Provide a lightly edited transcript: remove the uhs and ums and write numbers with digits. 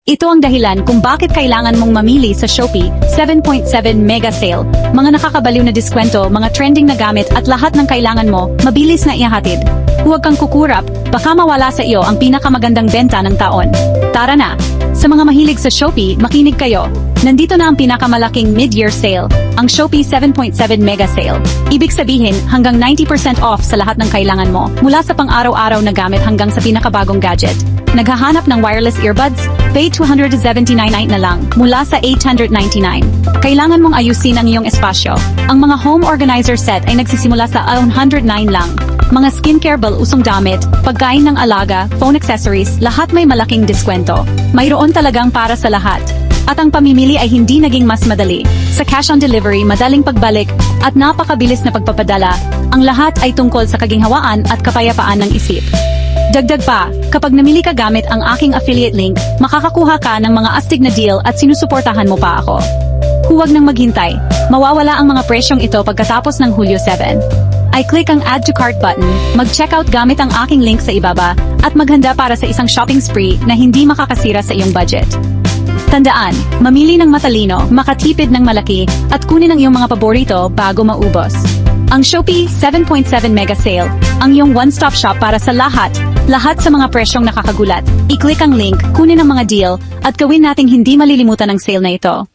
Ito ang dahilan kung bakit kailangan mong mamili sa Shopee 7.7 Mega Sale. Mga nakakabaliw na diskwento, mga trending na gamit at lahat ng kailangan mo, mabilis na ihahatid. Huwag kang kukurap, baka mawala sa iyo ang pinakamagandang benta ng taon. Tara na! Sa mga mahilig sa Shopee, makinig kayo. Nandito na ang pinakamalaking mid-year sale, ang Shopee 7.7 Mega Sale. Ibig sabihin, hanggang 90% off sa lahat ng kailangan mo, mula sa pang-araw-araw na gamit hanggang sa pinakabagong gadget. Naghahanap ng wireless earbuds? Pay $279 na lang, mula sa $899. Kailangan mong ayusin ang iyong espasyo. Ang mga home organizer set ay nagsisimula sa $109 lang. Mga skincare usong damit, pagkain ng alaga, phone accessories, lahat may malaking diskwento. Mayroon talagang para sa lahat. At ang pamimili ay hindi naging mas madali. Sa cash on delivery, madaling pagbalik, at napakabilis na pagpapadala, ang lahat ay tungkol sa kaginhawaan at kapayapaan ng isip. Dagdag pa, kapag namili ka gamit ang aking affiliate link, makakakuha ka ng mga astig na deal at sinusuportahan mo pa ako. Huwag nang maghintay, mawawala ang mga presyong ito pagkatapos ng Hulyo 7. I-click ang Add to Cart button, mag-checkout gamit ang aking link sa ibaba, at maghanda para sa isang shopping spree na hindi makakasira sa iyong budget. Tandaan, mamili ng matalino, makatipid ng malaki, at kunin ang iyong mga paborito bago maubos. Ang Shopee 7.7 Mega Sale, ang iyong one-stop shop para sa lahat sa mga presyong nakakagulat. I-click ang link, kunin ang mga deal, at gawin nating hindi malilimutan ang sale na ito.